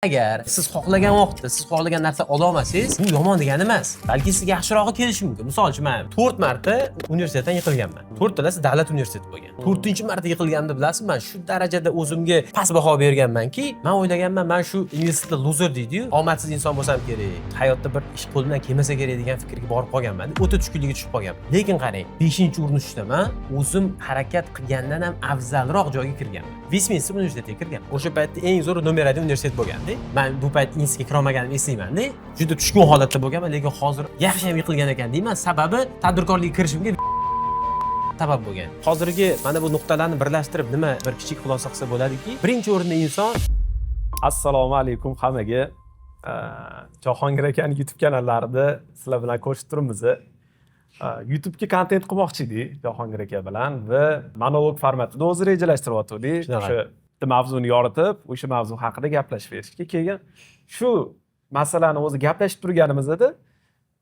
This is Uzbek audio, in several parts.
Agar siz xohlagan vaqtda siz xohlagan narsa ola olmasangiz, bu yomon degani emas. Balki sizga yaxshirog'i kelishi mumkin. Misol uchun men 4 marta universitetdan yiqilganman. 4 talasi davlat universiteti bo'lgan. 4-marta yiqilganimda bilasizmi, men shu darajada o'zimga past baho berganmanki, men o'ylaganman, men shu universitetda loser deydi-yu, omadsiz inson bo'lsam kerak. Hayotda bir ish qo'limdan kelmasa kerak degan fikrga borib qolganman. O'ta tushkunlikka tushib qolganman. Lekin qarang, 5-urinishda men o'zim harakat qilgandan ham afzalroq joyga kirganman. Westminster universitetiga kirganman. O'sha paytda eng zo'r nomer 1 universitet bo'lgan. Men bu payt institutga kira olmaganimni eslayman-da. Juda tushkun holatda bo'lganman, lekin hozir yaxshi ham yiqilgan ekan deyman. Sababi tadbirkorlikka kirishimga sabab bo'lgan. Hozirgi mana bu nuqtalarni birlashtirib nima bir kichik xulosa qilsa bo'ladiki, birinchi o'rinda inson. Assalomu alaykum hammaga. Jahongir akaning YouTube kanallarida sizlar bilan ko'rishib turibmiz. YouTube'ga kontent qilmoqchi edik Jahongir aka bilan va monolog formatida o'zi rejalashtiryaptik. O'sha mavzuni yoritib, o'sha mavzu haqida gaplashib berishga kelgan. Shu masalani o'zi gaplashib turganimizda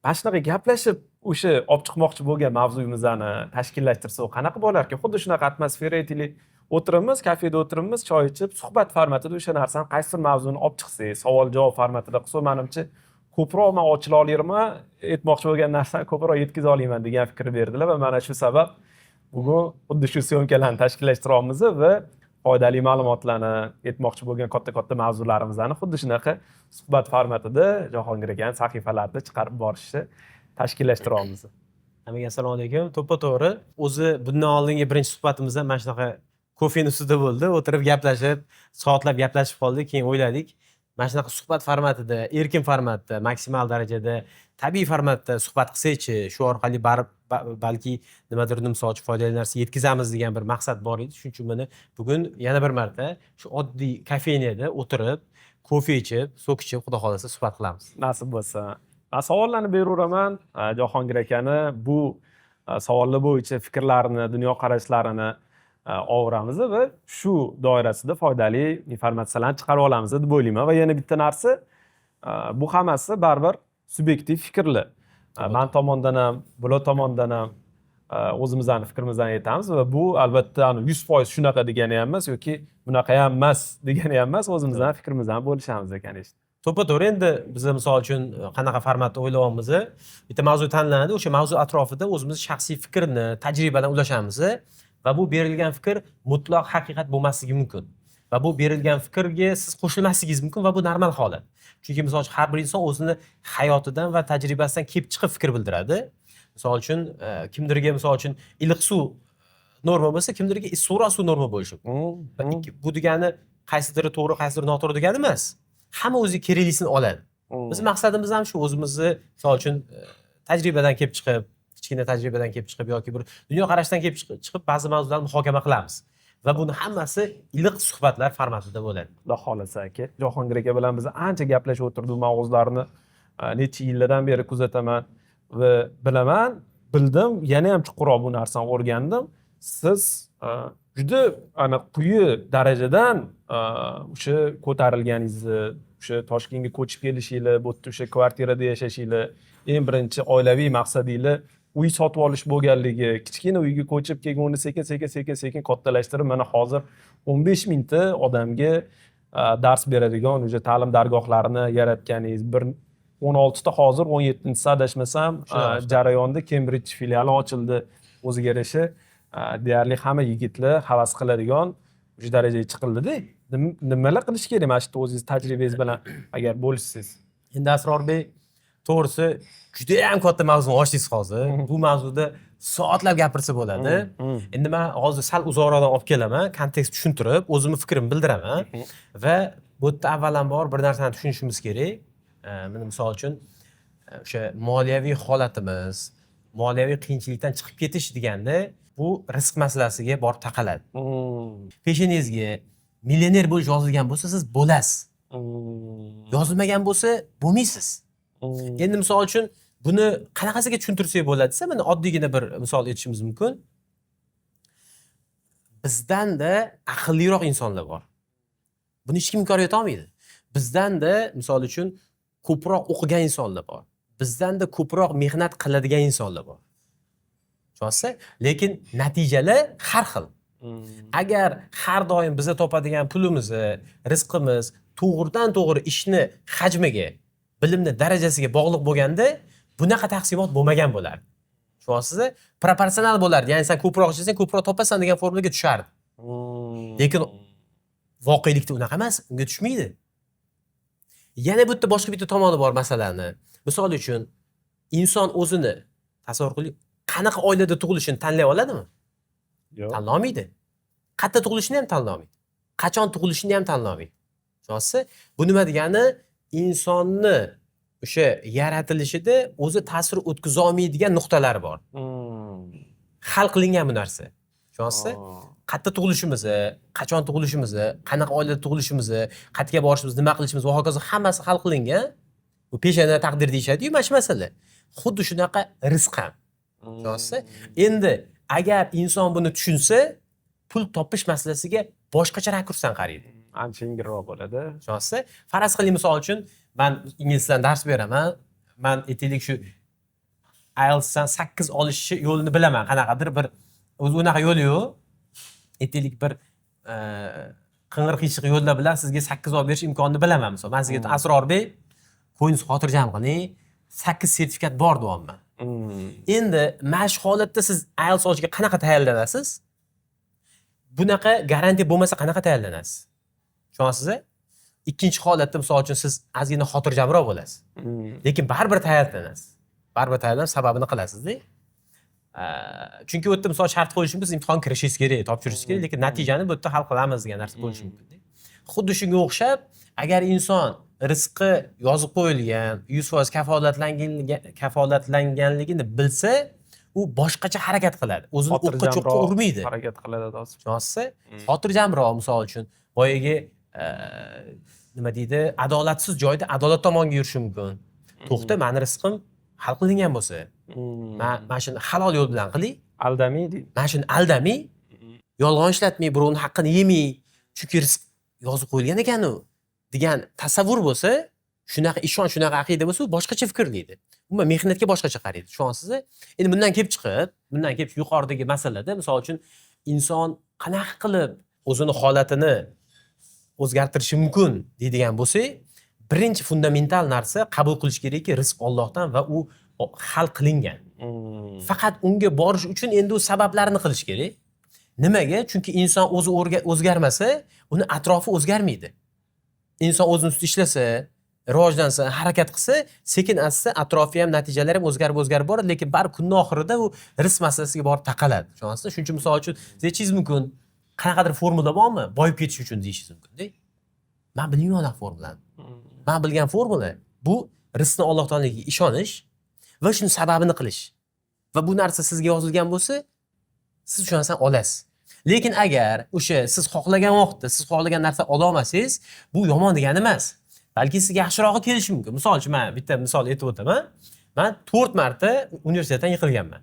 mana shunaqa gaplashib o'sha olib chiqmoqchi bo'lgan mavzuyimizni tashkillashtirsa qanaqa bo'larkan? Xuddi shunaqa atmosfera aytaylik, o'tiribmiz, kafeda o'tiribmiz, choy ichib, suhbat formatida o'sha narsani qaysi mavzuni olib chiqsangiz, savol-javob formatida qilsa, menimcha ko'proq men ochila olaman, aytmoqchi bo'lgan narsani ko'proq yetkaza olaman degan fikr berdilar va mana shu sabab bugun xuddi shu syomkalarni tashkillashtiryapmiz va foydali ma'lumotlarni, aytmoqchi bo'lgan katta-katta mavzularimizni xuddi shunaqa suhbat formatida Jahongir akaning sahifalarida chiqarib borishni tashkillashtiryapmiz. Hammaga assalomu alaykum. To'ppa-to'g'ri, o'zi bundan oldingi birinchi suhbatimizda mana shunaqa kofening ustida bo'ldi, o'tirib gaplashib, soatlab gaplashib qoldik, keyin o'yladik, mana shunaqa suhbat formatida, erkin formatda, maksimal darajada tabiiy formatda suhbat qilsak-chi, shu orqali balki nimadir misol uchun foydali narsa yetkazamiz degan bir maqsad bor edi. Shuning uchun mana bugun yana bir marta shu oddiy kafeniyada o'tirib, kofe ichib, sok ichib, xudo xolasa suhbat qilamiz. Nasib bo'lsa. Men savollarni beraveraman. Jahongir akani bu savollar bo'yicha fikrlarini, dunyoqarashlarini olamiz va shu doirasida foydali informatsiyalarni chiqarib olamiz deb o'ylayman. Va yana bitta narsa, bu hammasi baribir subyektiv fikrlar. Men tomondan ham, bular tomondan ham o'zimizning fikrimizni aytamiz va bu albatta 100% shunaqa degani ham emas yoki bunaqa ham emas degani ham emas, o'zimizning fikrimizni bo'lishamiz ekan. To'ppa-to'g'ri, endi biz misol uchun qanaqa formatda o'ylayapmiz, bitta mavzu tanlanadi, o'sha mavzu atrofida o'zimiz shaxsiy fikrni, tajribadan ulashamiz va bu berilgan fikr mutlaq haqiqat bo'lmasligi mumkin. Va bu berilgan fikrga siz qo'shilmasligingiz mumkin va bu normal holat. Chunki misol uchun har bir inson o'zini hayotidan va tajribasidan kelib chiqib fikr bildiradi. Misol uchun kimdirga misol uchun iliq suv norma bo'lsa, kimdirga issiqroq suv norma bo'lishi mumkin. Bu degani qaysidir to'g'ri, qaysidir noto'g'ri degani emas. Hamma o'ziga keraklisini oladi. Biz maqsadimiz ham shu, o'zimizni misol uchun tajribadan kelib chiqib, kichkina tajribadan kelib chiqib yoki bir dunyoqarashdan kelib chiqib ba'zi mavzularni muhokama qilamiz. Va buni hammasi iliq suhbatlar formatida bo'ladi. Xudo xolasa aka. Jahongir aka bilan biz ancha gaplashib o'tirdik, mavzularni necha yillardan beri kuzataman va bilaman, bildim, yana ham chuqurroq bu narsani o'rgandim. Siz juda quyi darajadan o'sha ko'tarilganingizni, o'sha Toshkentga ko'chib kelishingiz, bu yerda o'sha kvartirada yashashingiz, eng birinchi oilaviy maqsadingiz uy sotib olish bo'lganligi, kichkina uyga ko'chib kelgan, uni sekin kattalashtirib, mana hozir 15 mingta odamga dars beradigan o'sha ta'lim dargohlarini yaratganingiz, bir 16 ta hozir 17-si adashmasam jarayonda Cambridge filiali ochildi. O'ziga yarasha deyarli hamma yigitlar havas qiladigan o'sha darajaga chiqildi-da. Nimalar qilish kerak mana shu o'zingiz tajribangiz bilan agar bo'lishsiz? Endi Asrorbek, to'g'risi juda ham katta mavzuni ochdingiz hozir. Bu mavzuda soatlab gapirsa bo'ladi. Endi men hozir sal uzoqroqdan olib kelaman, kontekst tushuntirib, o'zimning fikrimni bildiraman va bu yerda avvalambor bir narsani tushunishimiz kerak. Mana misol uchun o'sha moliyaviy holatimiz, moliyaviy qiyinchilikdan chiqib ketish deganda bu rizq masalasiga borib taqaladi. Peshiningizga millioner bo'lish yozilgan bo'lsa, siz bo'lasiz. Yozilmagan bo'lsa, bo'lmaysiz. Endi misol uchun buni qanaqasiga tushuntirsak bo'ladi desa, mana oddiygina bir misol aytishimiz mumkin. Bizdan-da aqlliroq insonlar bor. Buni hech kim inkor eta olmaydi. Bizdan-da misol uchun ko'proq o'qigan insonlar bor. Bizdan-da ko'proq mehnat qiladigan insonlar bor. Tushunasiz? Lekin natijalar har xil. Agar har doim biza topadigan pulimizni, rizqimiz to'g'ridan to'g'ri ishni hajmiga, bilimni darajasiga bog'liq bo'lganda bunaqa taqsimot bo'lmagan bo'lardi. Tushunyapsizmi? Proporsional bo'lardi. Ya'ni sen ko'proq ishlasang, ko'proq topasan degan formulaga tushardi. Lekin voqelikda unaqa emas, unga tushmaydi. Yana bu yerda boshqa bitta tomoni bor masalani. Misol uchun, inson o'zini tasavvur qiling, qanaqa oilada tug'ilishini tanlay oladimi? Yo'q. Tanlamaydi. Qayerda tug'ilishini ham tanlamaydi. Qachon tug'ilishini ham tanlamaydi. Tushunyapsiz? Bu nima degani? Insonni o'sha yaratilishida o'zi ta'sir o'tkaza olmaydigan nuqtalar bor. Hal qilingan bu narsa. Tushunyapsiz? Qayerda tug'ilishimizni, qachon tug'ilishimizni, qanaqa oilada tug'ilishimizni, qayerga borishimiz, nima qilishimiz va hokazo hammasi hal qilingan. Bu peshona taqdir deyshadi-yu, mana shu masala. Xuddi shunaqa rizq ham. Tushunyapsiz? Endi agar inson buni tushunsa, pul topish masalasiga boshqacha rakursdan qaraydi. Ancha yengilroq bo'ladi. Tushunyapsiz? Faraz qiling, misol uchun, men ingliz tilida dars beraman. Men aytaylik shu IELTSdan 8 olish yo'lini bilaman. Qanaqadir bir o'zi unaqa yo'li yo'q. Aytaylik bir qing'ir-qiyshiq yo'llar bilan sizga 8 olib berish imkonini bilaman. Misol, men sizga Asrorbek, qo'yingiz xotirjam qiling, 8 sertifikat bor deyapman. Endi mana shu holatda siz IELTS olishga qanaqa tayyorlanasiz? Bunaqa garantiya bo'lmasa qanaqa tayyorlanasiz? Tushunyapsizmi? Ikkinchi holatda misol uchun siz ozgina xotirjamroq bo'lasiz. Lekin baribir tayyorlanasiz. Baribir tayyorlanib sababini qilasizda. Chunki u yerda misol shart qo'yishimiz imtihon kirishingiz kerak, topshirishingiz kerak, lekin natijani bu yerda hal qilamiz degan narsa bo'lishi mumkin. Xuddi shunga o'xshab, agar inson rizqi yozib qo'yilgan, 100% kafolatlanganligini bilsa, u boshqacha harakat qiladi. O'zini o'qqa cho'qqa urmaydi. Harakat qiladi do'st. Tushunyapsiz? Xotirjamroq misol uchun boyagi nima deydi, adolatsiz joyda adolat tomonga yurishi mumkin. To'xta, meni rizqim hal qilingan bo'lsa, men shuni halol yo'l bilan qiling. Aldamaydi. Men shuni aldamay, yolg'on ishlatmay, birovning haqqini yemay, chunki rizq yozib qo'yilgan ekan u degan tasavvur bo'lsa, shunaqa ishonch, shunaqa aqida bo'lsa, u boshqacha fikrlaydi. Umuman mehnatga boshqacha qaraydi. Tushunyapsizmi? Endi bundan kelib chiqib, yuqoridagi masalada, misol uchun inson qanaqa qilib o'zini holatini o'zgartirishi mumkin deydigan bo'lsak, birinchi fundamental narsa qabul qilish kerakki, rizq Allohdan va u hal qilingan. Faqat unga borish uchun endi u sabablarini qilish kerak. Nimaga? Chunki inson o'zi o'zgarmasa, uni atrofi o'zgarmaydi. Inson o'zini ustida ishlasa, rivojlansa, harakat qilsa, sekin asta atrofi ham, natijalari ham o'zgarib boradi, lekin bar kunning oxirida u rizq masalasiga borib taqaladi. Tushunyapsizmi? Shuning uchun misol uchun siz aytishingiz mumkin, qanaqadir formula bormi? Boyib ketish uchun deyishingiz mumkin-da. Men bilmayman unaqa formulani. Men bilgan formula bu rizqni Alloh taologa ishonish va shuni sababini qilish. Va bu narsa sizga yozilgan bo'lsa, siz shu narsani olasiz. Lekin agar o'sha siz xohlagan vaqtda, siz xohlagan narsa ola olmasangiz, bu yomon degani emas. Balki sizga yaxshirog'i kelishi mumkin. Misol uchun men bitta misol aytib o'taman. Men 4 marta universitetdan yiqilganman.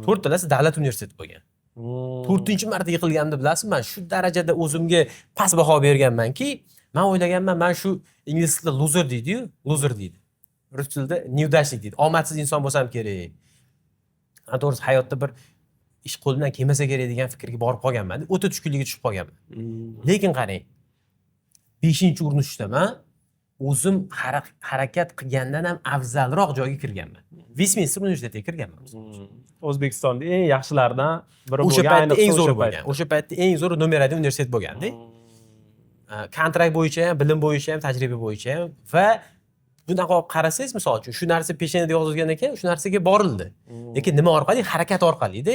4 talasi davlat universiteti bo'lgan. 4-marta yiqilganimni bilasizmi? Men shu darajada o'zimga past baho berganmanki, men o'ylaganman, men shu ingliz tilida loser deydi-yu, loser deydi. Rus tilida neudachnik deydi. Omadsiz inson bo'lsam kerak. To'g'risi hayotda bir ish qo'limdan kelmasa kerak degan fikrga borib qolganman. O'ta tushkunlikka tushib qolganman. Lekin qarang, 5-urinishda men o'zim harakat qilgandan ham afzalroq joyga kirganman. Westminster universitetiga kirganman. O'zbekistonda eng yaxshilardan biri bo'lgan, o'sha paytda eng zo'ri bo'lgan. bo'lgan. O'sha paytda eng zo'ri nomer 1 universitet bo'lganda. Kontrakt bo'yicha ham, bilim bo'yicha ham, tajriba bo'yicha ham va bunaqa olib qarasangiz, misol uchun shu narsa peshonada yozilgan ekan, shu narsaga borildi. Lekin nima orqali? Harakat orqali-da.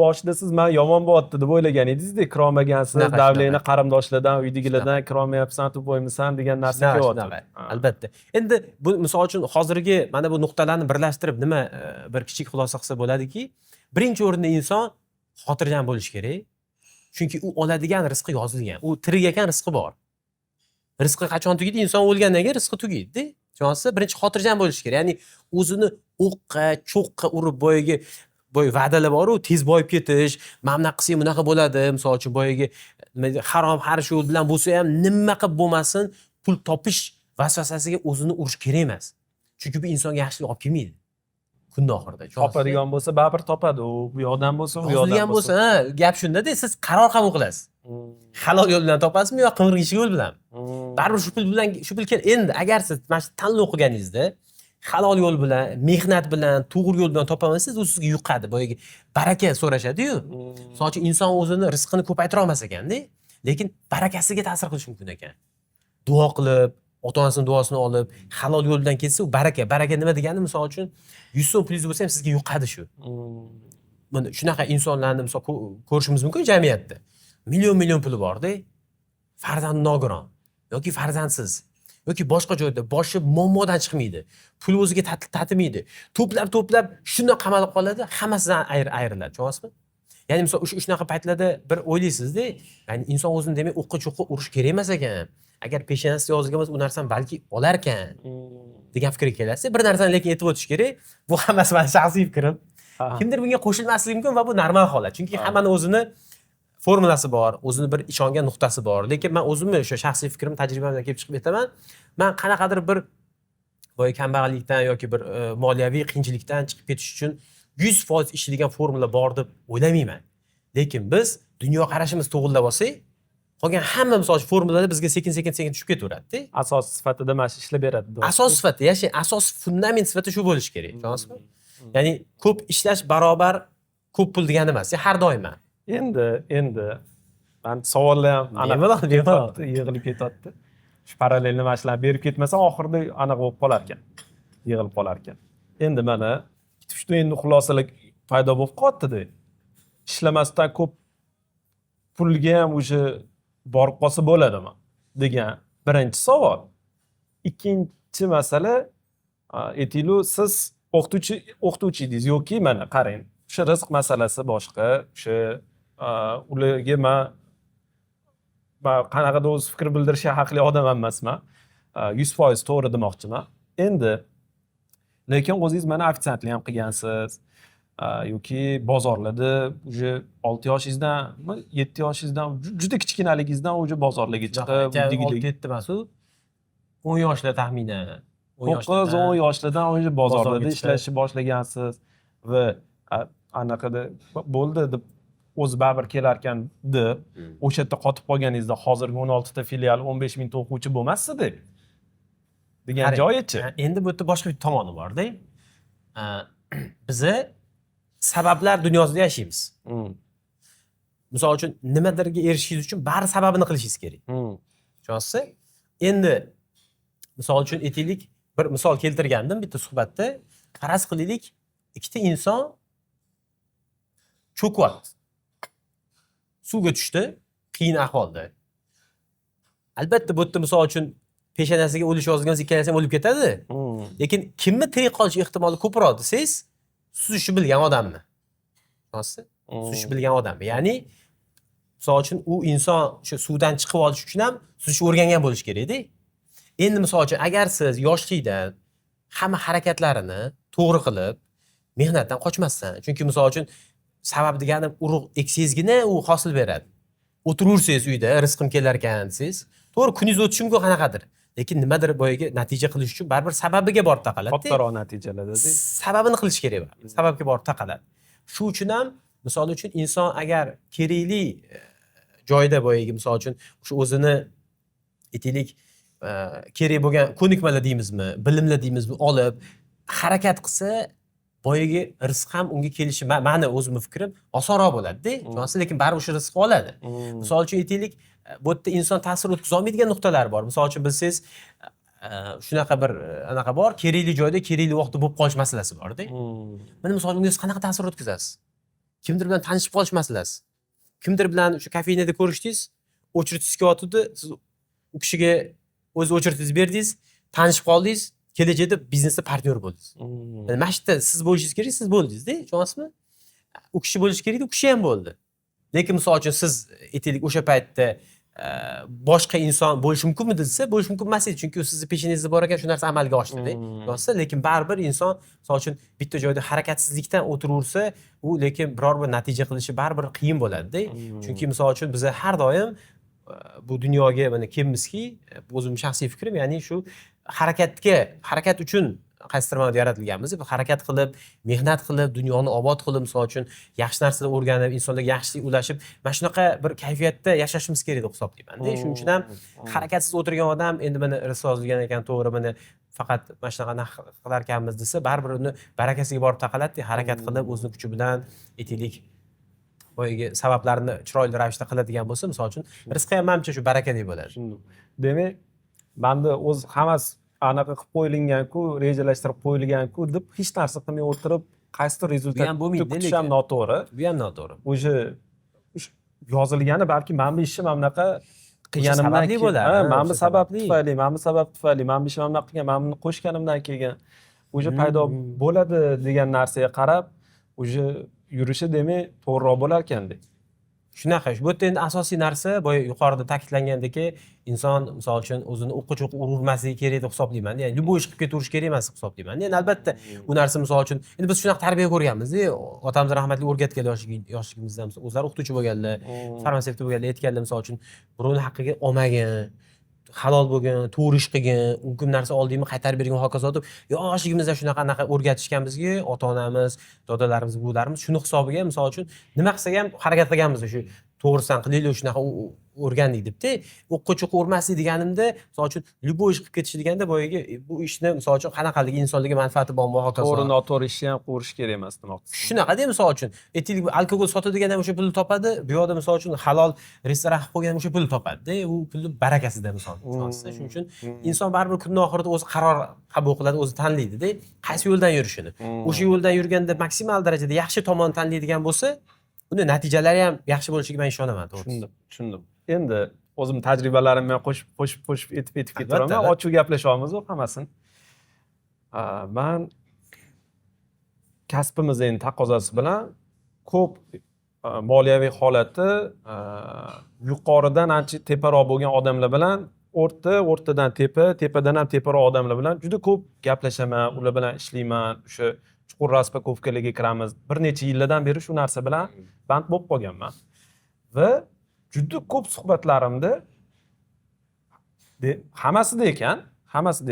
Boshida siz men yomon bo'lyapti deb o'ylagan edingiz-da, kirolmagansiz, davlatning qarindoshlardan, uydagilardan kirolmayapsan, deb qo'ymisan degan narsa kelyapti. Albatta. Endi bu misol uchun hozirgi mana bu nuqtalarni birlashtirib nima bir kichik xulosa qilsa bo'ladiki, birinchi o'rinda inson xotirjam bo'lishi kerak. Chunki u oladigan rizqi yozilgan. U tirik ekan, rizqi bor. Rizqi qachon tugaydi? Inson o'lgandan keyin rizqi tugaydi-da. Tushunasiz? Birinchi xotirjam bo'lish kerak. Ya'ni o'zini o'qqa, cho'qqa urib boyagi va'dalar bor-ku, tez boyib ketish, mamna qilsang bunaqa bo'ladi, misol uchun boyagi harom harish yo'l bilan bo'lsa ham nima qilib bo'lmasin, pul topish vasvasasiga o'zini urish kerak emas. Chunki bu insonga yaxshilik olib kelmaydi. Kunning oxirida. Topadigan bo'lsa, baribir topadi. U bu yoqdan bo'lsa, bu yoqdan bo'lsa, gap shunda-da, siz qaror qabul qilasiz. Halol yo'l bilan topasizmi yo qing'ir yo'l bilan? Baribir shu pul endi agar siz mana shu tanlov qilganingizda halol yo'l bilan, mehnat bilan, to'g'ri yo'l bilan topolmasangiz, u sizga yuqadi. Boyagi baraka so'rashadi-yu. Misol uchun inson o'zini rizqini ko'paytira olmas ekanda, lekin barakasiga ta'sir qilishi mumkin ekan. Duo qilib, ota-onasining duosini olib, halol yo'l bilan ketsa, u baraka. Baraka nima degani? Misol uchun 100 so'm pulingiz bo'lsa ham sizga yuqadi shu. Mana shunaqa insonlarni misol ko'rishimiz mumkin jamiyatda. Million puli bor-da, farzandi nogiron yoki farzandsiz yoki boshqa joyda boshi muammodan chiqmaydi. Pul o'ziga tatimaydi. To'plab shundan qamalib qoladi, hammasidan ayriladi. Tushunyapsizmi? Ya'ni misol shunaqa paytlarda bir o'ylaysizda, ya'ni inson o'zini demak o'qqa-cho'qqa urish kerak emas ekan. Agar peshonasiga yozilgan bo'lsa, u narsani balki olar ekan degan fikrga kelasiz. Bir narsani lekin aytib o'tish kerak. Bu hammasi mening shaxsiy fikrim. Kimdir bunga qo'shilmasligi mumkin va bu normal holat. Chunki hammani o'zini formulasi bor, o'zini bir ishongan nuqtasi bor. Lekin men o'zimni o'sha shaxsiy fikrim, tajribamdan kelib chiqib aytaman. Men qanaqadir bir boy kambag'allikdan yoki bir moliyaviy qiyinchilikdan chiqib ketish uchun 100% ishlaydigan formula bor deb o'ylamayman. Lekin biz dunyo qarashimiz to'g'rilab olsak, qolgan hamma misol formulada bizga sekin tushib ketaveradi-da. Asos sifatida mana shu ishlab beradi. Asos sifatida, ya'ni asos fundament sifatida shu bo'lishi kerak. Tushunasizmi? Ya'ni ko'p ishlash barobar ko'p pul degani emas. Har doim. Endi men savollar ham yig'ilib ketyapti. Shu parallelni mana shularni berib ketmasa oxirida anaqa bo'lib qolar ekan. Yig'ilib qolar ekan. Endi mana bitta endi xulosalar paydo bo'lib qoldi-da. Ishlamasdan ko'p pulga ham o'sha borib qolsa bo'ladimi degan birinchi savol. Ikkinchi masala, aytaylik, siz o'qituvchi edingiz yoki mana qarang, o'sha rizq masalasi boshqa, o'sha ularga men qanaqadir o'z fikr bildirishga haqli odam emasman. 100% to'g'ri demoqchiman. Endi lekin o'zingiz mana ofitsiantlik ham qilgansiz yoki bozorlarda uje 6 yoshingizdan, 7 yoshingizdan, juda kichkinaligingizdan uje bozorlarga chiqib, 6-7 emas u. 10 yoshlar taxminan. 9-10 yoshlardan uje bozorlarda ishlashni boshlagansiz va anaqada bo'ldi deb o'zi baribir kelar ekan deb o'sha yerda qotib qolganingizda hozirgi 16 ta filial 15 ming ta o'quvchi bo'lmasdi degan joyichi. Endi bu yerda boshqa bir tomoni bor-da. Bizi sabablar dunyosida yashaymiz. Misol uchun nimadirga erishishingiz uchun bari sababini qilishingiz kerak. Tushunasizmi? Endi misol uchun aytaylik, bir misol keltirgandim bitta suhbatda. Faraz qilaylik, ikkita inson cho'kyapti. Suvga tushdi, qiyin ahvolda. Albatta bu yerda misol uchun peshonasiga o'lish yozilgan ikkalasi ham o'lib ketadi. Lekin kimni tirik qolish ehtimoli ko'proq desangiz, suzishni bilgan odamni. Tushunasizmi? Suzishni bilgan odamni. Ya'ni misol uchun u inson o'sha suvdan chiqib olish uchun ham suzishni o'rgangan bo'lish kerak-da. Endi misol uchun agar siz yoshlikdan hamma harakatlarini to'g'ri qilib, mehnatdan qochmasdan, chunki misol uchun sabab degani urug' eksangizgina u hosil beradi. O'tirursiz uyda, rizqim kelar ekan desiz, to'g'ri kuningiz o'tishi mumkin qanaqadir. Lekin nimadir boyaga natija qilish uchun baribir sababiga borib taqaladi. Kattaroq natijalarda sababini qilish kerak bo'ladi. Sababga borib taqaladi. Shu uchun ham misol uchun inson agar kerakli joyda boyaga misol uchun shu o'zini aytaylik kerak bo'lgan ko'nikmalar deymizmi, bilimlar deymizmi olib harakat qilsa, boyaga rizq ham unga kelishi, meni o'zimning fikrim, osonroq bo'ladi-da. Tushunasiz, lekin baribir o'sha rizqni oladi. Misol uchun aytaylik, bu yerda inson ta'sir o'tkaza olmaydigan nuqtalar bor. Misol uchun bilsangiz, shunaqa bir anaqa bor, kerakli joyda, kerakli vaqtda bo'lib qolish masalasi bor-da. Mana misol unga qanaqa ta'sir o'tkazasiz? Kimdir bilan tanishib qolish masalasi. Kimdir bilan o'sha kafeynada ko'rishdingiz, o'chirtingiz kelyotdi, siz u kishiga o'z o'chirtingizni berdingiz, tanishib qoldingiz, kelajakda biznesda partnyor bo'ldingiz. Mana shu yerda siz bo'lishingiz kerak, siz bo'ldingiz-da, tushunasizmi? U kishi bo'lishi kerak, u kishi ham bo'ldi. Lekin misol uchun siz aytaylik o'sha paytda boshqa inson bo'lishi mumkinmi desa, bo'lishi mumkin emas edi, chunki u sizni peshonangizda bor ekan, shu narsa amalga oshdi-da. Tushunasizmi? Lekin baribir inson misol uchun bitta joyda harakatsizlikdan o'tiraversa, u lekin biror bir natija qilishi baribir qiyin bo'ladi-da. Chunki misol uchun biz har doim bu dunyoga mana kelmizki, o'zimning shaxsiy fikrim, ya'ni shu harakat uchun qaysidir ma'noda yaratilganmiz. Harakat qilib, mehnat qilib, dunyoni obod qilib, misol uchun yaxshi narsalar o'rganib, insonlarga yaxshilik ulashib, mana shunaqa bir kayfiyatda yashashimiz kerak deb hisoblayman-da. Shuning uchun ham harakatsiz o'tirgan odam endi mana Risoz degan ekan, to'g'ri, mana faqat mana shunaqa narx qilar ekanmiz desa, baribir uni barakasiga borib taqaladi. Harakat qilib, o'zini kuchi bilan aytaylik boyagi sabablarni chiroyli ravishda qiladigan bo'lsa, misol uchun rizqi ham menimcha shu barakadek bo'ladi. Demak, menda o'z hammasi anaqa qilib qo'yilgan-ku, rejalashtirib qo'yilgan-ku deb hech narsa qilmay o'tirib, qaysidir rezultatni kutish ham noto'g'ri. Bu ham noto'g'ri. O'sha yozilgani balki mana bu ishni mana bunaqa qilganimdan sababli bo'ladi. mana bu sabab tufayli, mana bu sabab tufayli, mana bu ishni mana bunaqa qilgan, mana buni qo'shganimdan kelgan o'sha paydo bo'ladi degan narsaga qarab, o'sha yurishi demak to'g'riroq bo'lar ekanda. Shunaqa. Bu yerda endi asosiy narsa boya yuqorida ta'kidlangandek, inson misol uchun o'zini o'qqa-cho'qqa urmasligi kerak deb hisoblayman. Ya'ni любой ish qilib ketaversh kerak emas deb hisoblayman. Endi albatta bu narsa misol uchun endi biz shunaqa tarbiya ko'rganmiz-da, otamiz rahmatli o'rgatgan yoshligimizda o'zlari o'qituvchi bo'lganlar, farmatsevt bo'lganlar aytganlar misol uchun birovni haqqiga olmagin, halol bo'lgin, to'g'ri ish qilgin, u kim narsa oldingmi qaytarib bergin va hokazo deb yoshligimizda shunaqa o'rgatishganmizki, ota-onamiz, dodalarimiz, buvilarimiz shuni hisobiga misol uchun nima qilsak ham harakat qilganmiz, shu to'g'risan qilaylik, shunaqa o'rgandik debdi. O'qqa-cho'qqa urmaslik deganimda, misol uchun любой ish qilib ketish deganda boyagi bu ishni misol uchun qanaqaligi insonlarga manfaati bormi va hokazo. To'g'ri, noto'g'ri ishni ham qilish kerak emas demoqchisiz. Shunaqa-da misol uchun aytaylik, alkogol sotadigan ham o'sha pulni topadi, bu yoqda misol uchun halol restoran qilib qo'ygan o'sha pulni topadi-da, u pulni barakasida misol. Shuning uchun inson baribir kunning oxirida o'zi qaror qabul qiladi, o'zi tanlaydi-da, qaysi yo'ldan yurishini. O'sha yo'ldan yurganda maksimal darajada yaxshi tomonni tanlaydigan bo'lsa, uni natijalari ham yaxshi bo'lishiga men ishonaman, to'g'risi. Tushundim. Endi o'zim tajribalarimni qo'shib aytib ketiraman. Ochiq gaplashyapmiz hammasini. Men kasbimiz endi taqozosi bilan ko'p moliyaviy holati yuqoridan ancha teparoq bo'lgan odamlar bilan o'rtadan tepadan ham teparoq odamlar bilan juda ko'p gaplashaman, ular bilan ishlayman, o'sha chuqur raspakovkalarga kiramiz. Bir necha yillardan beri shu narsa bilan band bo'lib qolganman. Va juda ko'p suhbatlarimda hammasida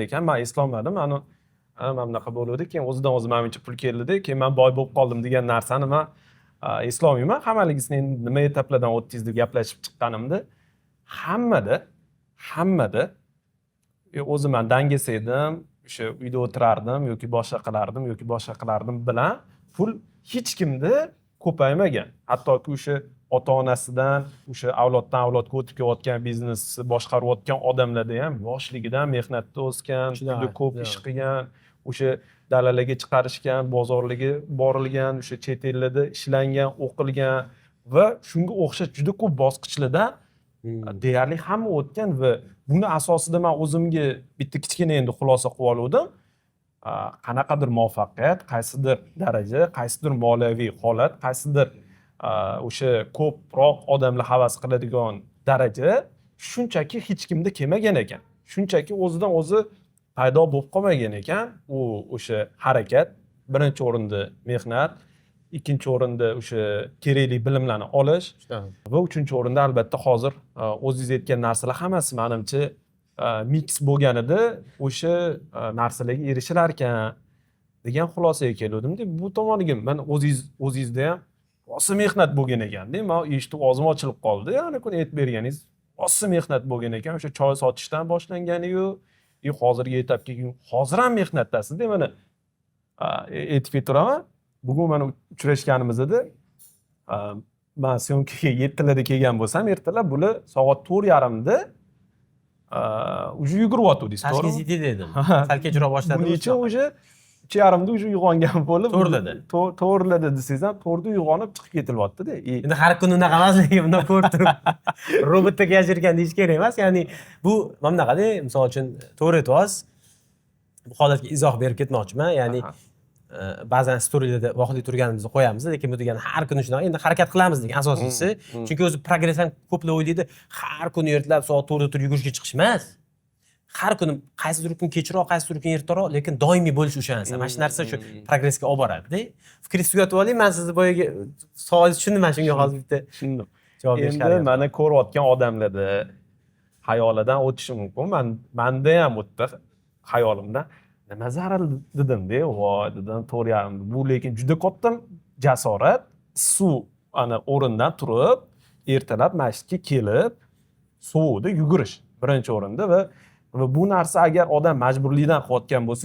ekan men eslolmadim. Mana bunaqa bo'ldi, keyin o'zidan o'zi menimcha pul keldi, keyin men boy bo'lib qoldim degan narsani men eslolmayman. Hammaligisini nima etaplardan o'tdingiz deb gaplashib chiqqanimda hammada o'zim men dangasa edim, o'sha uyda o'tirardim yoki boshqa qilardim bilan pul hech kimda ko'paymagan. Hattoki o'sha ota-onasidan, o'sha avloddan avlodga o'tib kelayotgan biznesni boshqarayotgan odamlarda ham yoshligidan mehnatda o'sgan, juda ko'p ish qilgan, o'sha dalalarga chiqarishgan, bozorlarga borilgan, o'sha chet ellarda ishlangan, o'qilgan va shunga o'xshash juda ko'p bosqichlardan deyarli hamma o'tgan va buni asosida men o'zimga bitta kichkina endi xulosa qilib oldim. Qanaqadir muvaffaqiyat, qaysidir daraja, qaysidir moliyaviy holat, qaysidir o'sha ko'proq odamlar havas qiladigan daraja shunchaki hech kimda kelmagan ekan. Shunchaki o'zidan o'zi paydo bo'lib qolmagan ekan. U o'sha harakat, birinchi o'rinda mehnat, ikkinchi o'rinda o'sha kerakli bilimlarni olish va uchinchi o'rinda albatta hozir o'zingiz aytgan narsalar hammasi menimcha mix bo'lganida o'sha narsalarga erishilar ekan degan xulosaga keldim-da. Bu tomoniga men o'zingizda ham rosa mehnat bo'lgan ekanda. Men eshitib og'zim ochilib qoldi. Ya'ni kun aytib berganingiz rosa mehnat bo'lgan ekan. O'sha choy sotishdan boshlanganiyu, hozirga yetib kelgan. Hozir ham mehnatdasiz-da, mana aytib ketiraman. Bugun mana uchrashganimizda men syomkaga 7larda kelgan bo'lsam, ertalab bular soat 4:30da уже yugurib Tashkent City dedim. Sal kechroq boshladim. Buncha уже 3:30da уже uyg'ongan bo'lib, 4:00da desangiz ham 4:00da uyg'onib chiqib ketilyapti-da. Endi har kuni unaqa emas, lekin bunday ko'rib turib robotdagi yashirgan deyish kerak emas. Ya'ni bu mana bunaqada, misol uchun to'g'ri aytyapsiz. Bu holatga izoh berib ketmoqchiman. Ya'ni ba'zan storylarda voqea turganimizni qo'yamiz, lekin bu degani har kuni shunaqa. Endi harakat qilamiz degan asosiysi. Chunki o'zi progress ham ko'plar o'ylaydi, har kuni ertalab soat 4:da turib yugurishga chiqish emas. Har kuni qaysidir kun kechroq, qaysidir kun ertaroq, lekin doimiy bo'lish o'sha narsa. Mana shu narsa shu progressga olib boradi-da. Fikringizni tugatib oling, men sizni boyagi savolingizni tushundim, men shunga hozir bitta tushundim. javob berishga Endi meni ko'rayotgan odamlarda xayolidan o'tishi mumkin. Menda ham o'tdi xayolimdan. nima zaril dedimda, voy dedim, 4,5. Bu lekin juda katta jasorat. Suv ana o'rindan turib, ertalab masjidga kelib, sovuqda yugurish birinchi o'rinda va bu narsa agar odam majburlikdan qilayotgan bo'lsa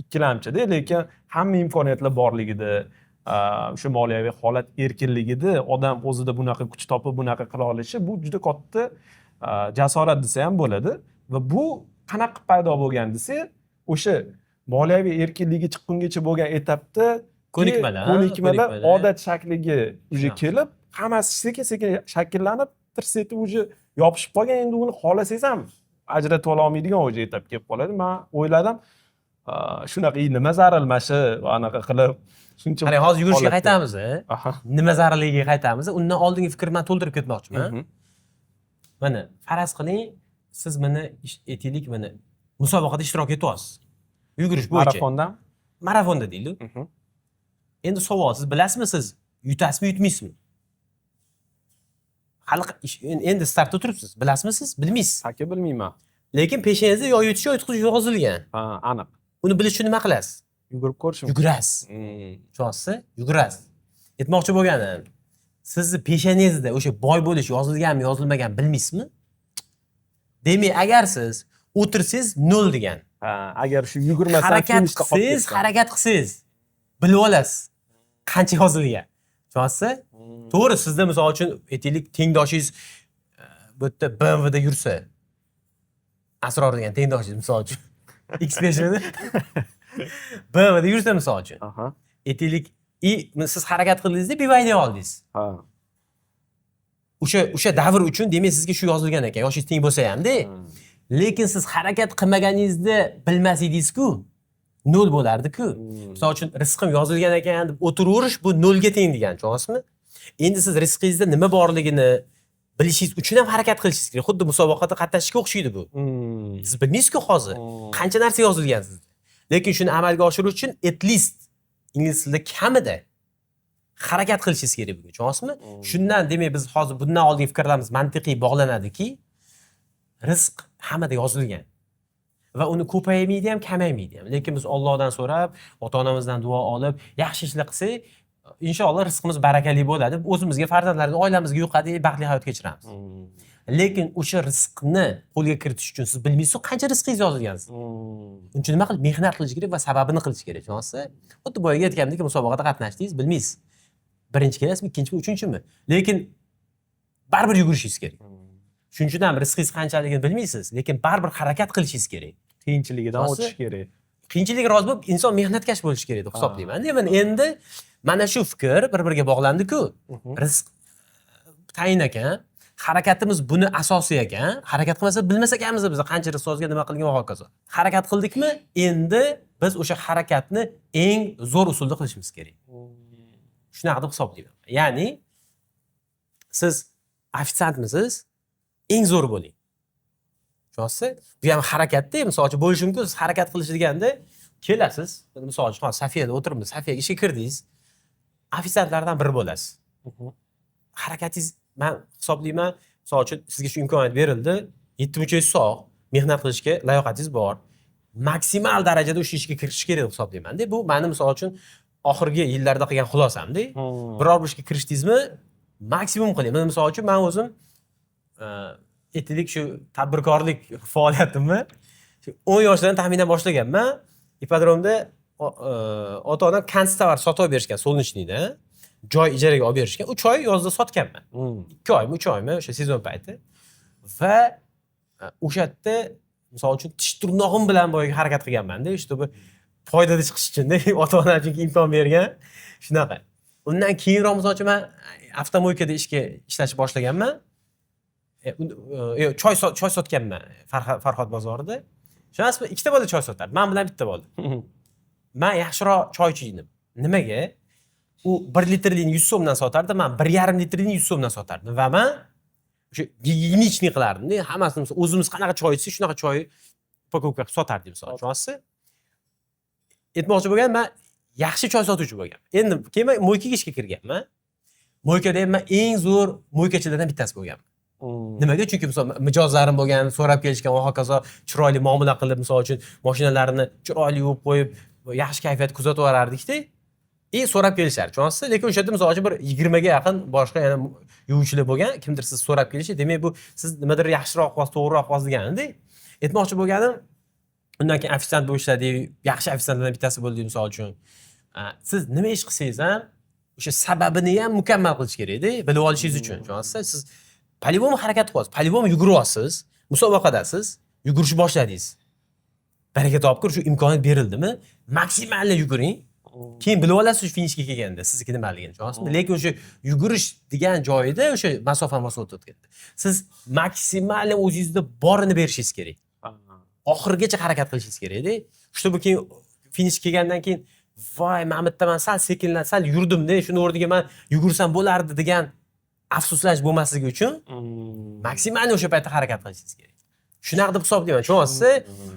ikkilamchida, lekin hamma imkoniyatlar borligida, o'sha moliyaviy holat erkinligida odam o'zida bunaqa kuch topib bunaqa qila olishi bu juda katta jasorat desa ham bo'ladi va bu qanaqa paydo bo'lgan desa, o'sha moliyaviy erkinligi chiqqungacha bo'lgan etapda ko'nikmalar odat shakliga уже kelib, hammasi sekin-sekin shakllanib, tirseti уже yopishib qolgan. Endi uni xohlasangiz ham ajratib ola olmaydigan o'sha etapga kelib qoladi. Men o'yladim, shunaqa nima zaril mana shu anaqa qilib shuncha. Qarang, hozir yugurishga qaytamiz. Nima zararligiga qaytamiz. Undan oldingi fikrni men to'ldirib ketmoqchiman. Mana faraz qiling, siz mana aytaylik, mana musobaqada ishtirok etyapsiz. Yugurish bo'yicha. Marafonda deylik. Endi savol, siz bilasizmi, siz yutasizmi, yutmaysizmi? Hali endi startda turibsiz. Bilasizmi siz? Bilmaysiz. Aka bilmayman. Lekin peshangizda yo yutish yo yutqizish yozilgan. Ha, aniq. Uni bilish uchun nima qilasiz? Yugurib ko'rishim. Yugurasiz. Tushunasizmi? Yugurasiz. Aytmoqchi bo'lganim, sizni peshangizda o'sha boy bo'lish yozilganmi, yozilmagan bilmaysizmi? Demak, agar siz o'tirsangiz 0 degan. Ha, agar shu yugurmasangiz, harakat qilsangiz, bilib olasiz qancha yozilgan. Tushunasizmi? To'g'ri, sizda misol uchun aytaylik, tengdoshingiz bu yerda BMWda yursa, Asror degan tengdoshingiz misol uchun X5 da BMWda yursa misol uchun. Aytaylik, siz harakat qildingizda bevayda oldingiz. Ha. O'sha davr uchun demak sizga shu yozilgan ekan, yoshingiz teng bo'lsa ham-da. Lekin siz harakat qilmaganingizda bilmasdingiz-ku, 0 bo'lardi-ku. Misol uchun rizqim yozilgan ekan deb o'tiraverish bu 0 ga teng degan, tushunasizmi? Endi siz rizqingizda nima borligini bilishingiz uchun ham harakat qilishingiz kerak. Xuddi musobaqada qatnashishga o'xshaydi bu. Siz bilmaysiz-ku hozir qancha narsa yozilgan sizda. Lekin shuni amalga oshirish uchun at least ingliz tilida kamida harakat qilishingiz kerak bugun, tushunasizmi? Shundan demak biz hozir bundan oldingi fikrlarimiz mantiqiy bog'lanadiki, rizq hammada yozilgan. Va uni ko'paymaydi ham, kamaymaydi ham. Lekin biz Allohdan so'rab, ota-onamizdan duo olib, yaxshi ishlar qilsak, inshaalloh rizqimiz barakali bo'ladi. O'zimizga, farzandlarimizga, oilamizga yuqadi, baxtli hayot kechiramiz. Lekin o'sha rizqni qo'lga kiritish uchun siz bilmaysiz qancha rizqingiz yozilgan. Uning uchun nima qilib mehnat qilish kerak va sababini qilish kerak, tushunasizmi? Xuddi boyaga aytgandek, musobaqada qatnashdingiz, bilmaysiz. Birinchi kelasizmi, ikkinchimi, uchinchimi? Lekin baribir yugurishingiz kerak. Shuning uchun ham rizqingiz qanchaligini bilmaysiz, lekin baribir harakat qilishingiz kerak. Qiyinchiligidan o'tish kerak. Qiyinchilik rozi bo'lib, inson mehnatkash bo'lishi kerak deb hisoblayman. Endi mana shu fikr bir-biriga bog'landi-ku. Rizq tayin ekan, harakatimiz buni asosiy ekan. Harakat qilmasa bilmas ekanmiz biz qancha rizq yozgan, nima qilgan va hokazo. Harakat qildikmi? Endi biz o'sha harakatni eng zo'r usulda qilishimiz kerak. Shunaqa deb hisoblayman. Ya'ni siz ofitsiantmisiz? Eng zo'r bo'ling. Tushunasizmi? Bu ham harakatda, misol uchun bo'lishi mumkin. Siz harakat qilish deganda kelasiz, misol uchun hozir Safiyada o'tiribmiz, Safiyaga ishga kirdingiz. Ofitsiantlardan biri bo'lasiz. Harakatingiz men hisoblayman, misol uchun sizga shu imkoniyat berildi, 7,5 soat mehnat qilishga layoqatingiz bor. Maksimal darajada o'sha ishga kirish kerak deb hisoblayman-da. Bu meni misol uchun oxirgi yillarda qilgan xulosamda. Biror bir ishga kirishdingizmi, maksimum qiling. Men misol uchun men o'zim aytaylik shu tadbirkorlik faoliyatimni 10 yoshdan taxminan boshlaganman. Ipodromda ota-onam konstovar sotib berishgan, Solnichnikda joy ijaraga olib berishgan. 3 oy yozda sotganman. 2 oymi, 3 oymi o'sha sezon payti. Va o'sha yerda misol uchun tish tirnog'im bilan boyaga harakat qilganman-da, işte bu foydali chiqish uchun-da, ota-onam chunki imkon bergan. Shunaqa. Undan keyinroq misol uchun men avtomoykada ishlashni boshlaganman. Choy sotganman Farhod bozorida. Tushunasizmi? Ikkita bola choy sotardi. Men bilan bitta bola. Men yaxshiroq choychi edim. Nimaga? U 1 litrlikni 100 so'mdan sotardi, men 1,5 litrlikni 100 so'mdan sotardim. Va men o'sha gigiyenichnik qilardim. Hammasini o'zimiz qanaqa choy ichsak, shunaqa choy pakovka qilib sotardik misol. Tushunasizmi? Aytmoqchi bo'lganim, men yaxshi choy sotuvchi bo'lganman. Endi keyin mo'ykaga ishga kirganman. Mo'ykada men eng zo'r mo'ykachilardan bittasi bo'lganman. Nimaga? Chunki misol mijozlarim bo'lgan, so'rab kelishgan va hokazo chiroyli muomala qilib, misol uchun mashinalarini chiroyli yuvib qo'yib, yaxshi kayfiyat kuzatib yuborardik-da. So'rab kelishar. Tushunasizmi? Lekin o'sha yerda misol uchun bir 20 ga yaqin boshqa yana yuvuvchilar bo'lgan, kimdir siz so'rab kelishi, demak bu siz nimadir yaxshiroq qilasiz, to'g'riroq qilasiz degani-da. Aytmoqchi bo'lganim, undan keyin ofitsiant bo'lib ishladik, yaxshi ofitsiantlardan bittasi bo'ldik misol uchun. Siz nima ish qilsangiz ham o'sha sababini ham mukammal qilish kerak-da, bilib olishingiz uchun. Tushunasizmi? Siz по-любому harakat qilyapsiz, по-любому yuguryapsiz, musobaqadasiz, yugurishni boshladingiz. Baraka topib, shu imkoniyat berildimi, maksimalni yuguring. Keyin bilib olasiz finishga kelganda sizniki nimaligini, tushunasizmi? Lekin o'sha yugurish degan joyida o'sha masofani bosib o'tayotganda siz maksimalni o'zingizda borini berishingiz kerak. Oxirigacha harakat qilishingiz kerak-da. Чтобы keyin finish kelgandan keyin voy, men bitta men sal yurdim-da, shuni o'rniga men yugursam bo'lardi degan afsuslanish bo'lmasligi uchun maksimalni o'sha paytda harakat qilishingiz kerak. Shunaqa deb hisoblayman, tushunasizmi?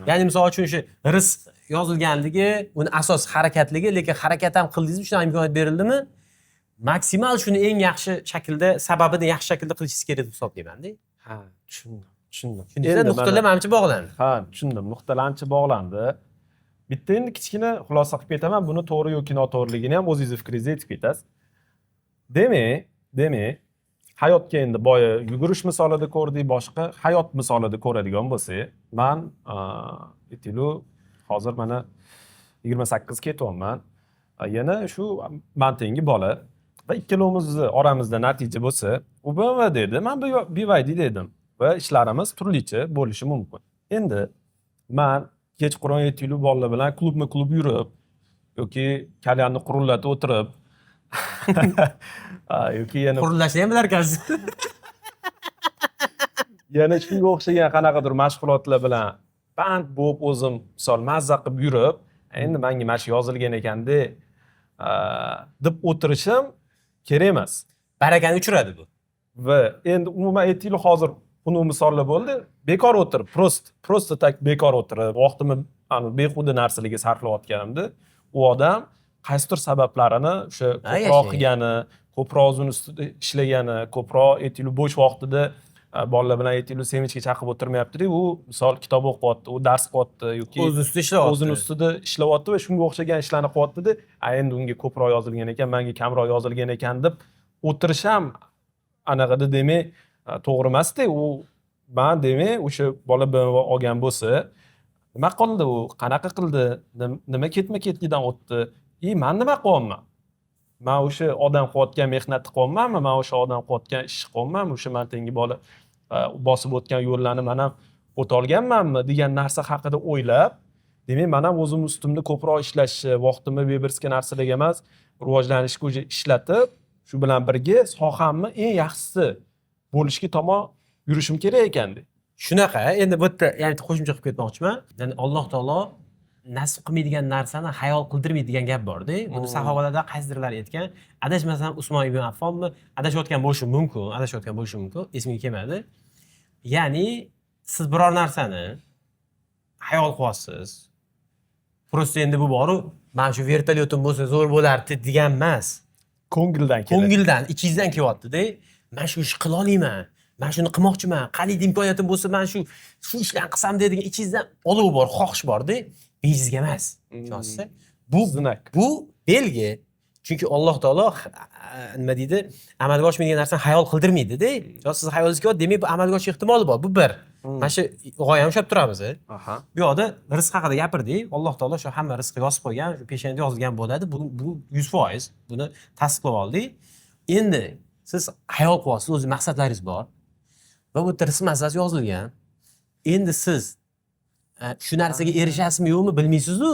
Ya'ni misol uchun o'sha rizq yozilganligi, uni asos harakatligi, lekin harakat ham qildingizmi, shunaqa imkoniyat berildimi, maksimal shuni eng yaxshi shaklda, sababini yaxshi shaklda qilishingiz kerak deb hisoblayman-da. Ha, tushundim. Endi nuqtalar menimcha bog'landi. Ha, tushundim. Nuqtalar ancha bog'landi. Bitta endi kichkina xulosa qilib ketaman, buni to'g'ri yoki noto'g'riligini ham o'zingiz fikringizni aytib ketasiz. Demak, hayotga endi boya yugurish misolida ko'rdik, boshqa hayot misolida ko'radigan bo'lsak, men aytaylik, hozir mana 28 ketyapman. Yana shu men tengi bola va ikkalamizni oramizda natija bo'lsa, u nima dedi? Men bevaydi dedim va ishlarimiz turlicha bo'lishi mumkin. Endi men kechqurun aytaylik bolalar bilan klub yurib yoki kalyanni qurullatib o'tirib yoki yana Qurilashni ham bilar ekansiz. yana shunga o'xshagan qanaqadir mashg'ulotlar bilan band bo'lib o'zim misol mazza qilib yurib, endi menga mana shu yozilgan ekanda deb o'tirishim kerak emas. Barakani uchiradi bu. Va endi umuman aytaylik, hozir uni misollar bo'ldi. Bekor o'tirib, prosta tak bekor o'tirib, vaqtimni behuda narsalarga sarflayotganimda, u odam qaysidir sabablarini o'sha ko'proq qilgani, ko'proq o'zini ustida ishlagani, ko'proq aytaylik bo'sh vaqtida bolalar bilan aytaylik sevinchga chaqib o'tirmayapti-da, u misol kitob o'qiyapti, u dars qilyapti yoki o'zini ustida ishlayapti va shunga o'xshagan ishlarni qilyapti-da, endi unga ko'proq yozilgan ekan, menga kamroq yozilgan ekan deb o'tirish ham anaqada demak to'g'ri emas-da. U men demak o'sha bola BMW olgan bo'lsa, nima qildi u, qanaqa qildi, nima ketma-ketlikdan o'tdi, men nima qilyapman? Men o'sha odam qilayotgan mehnatni qilyapmanmi? Men o'sha odam qilayotgan ishni qilyapmanmi? O'sha men tengi bola bosib o'tgan yo'llarni men ham o'ta olganmanmi degan narsa haqida o'ylab, demak men ham o'zim ustimda ko'proq ishlashni, vaqtimni bebirsga narsalarga emas, rivojlanishga o'zi ishlatib, shu bilan birga sohamni eng yaxshisi bo'lishga tomon yurishim kerak ekanda. Shunaqa, endi bu yerda ya'ni qo'shimcha qilib ketmoqchiman. Ya'ni Alloh taolo nasib qilmaydigan narsani hayol qildirmaydigan gap bor-da. Buni sahobalarda qaysidirlar aytgan. Adashmasam Usmon ibn Affonmi, adashayotgan bo'lishi mumkin, esimga kelmadi. Ya'ni siz biror narsani hayol qilyapsiz. Prosta endi bu boru, men shu vertolyotim bo'lsa zo'r bo'lardi degan emas. Ko'ngildan keladi. Ko'ngildan, ichingizdan kelyapti-da. Men shu ishni qila olaman. Men shuni qilmoqchiman. Qanday imkoniyatim bo'lsa, men shu ishlarni qilsam deydigan ichingizdan olov bor, xohish bor-da. Bejizga emas. Tushunasiz? Bu belgi. Chunki Alloh taolo nima deydi? Amalga oshmaydigan narsani hayol qildirmaydi-da. Siz hayolingizga kelyapti, demak bu amalga oshish ehtimoli bor. Bu bir. Mana shu g'oyani ushlab turamiz. Bu yoqda rizq haqida gapirdik. Alloh taolo shu hamma rizqni yozib qo'ygan, shu peshanda yozilgan bo'ladi. Bu 100%. Buni tasdiqlab oldik. Endi siz hayol qilyapsiz, o'z maqsadlaringiz bor. Va bu rizq masalasi yozilgan. Endi siz shu narsaga erishasizmi yo'qmi bilmaysiz-ku.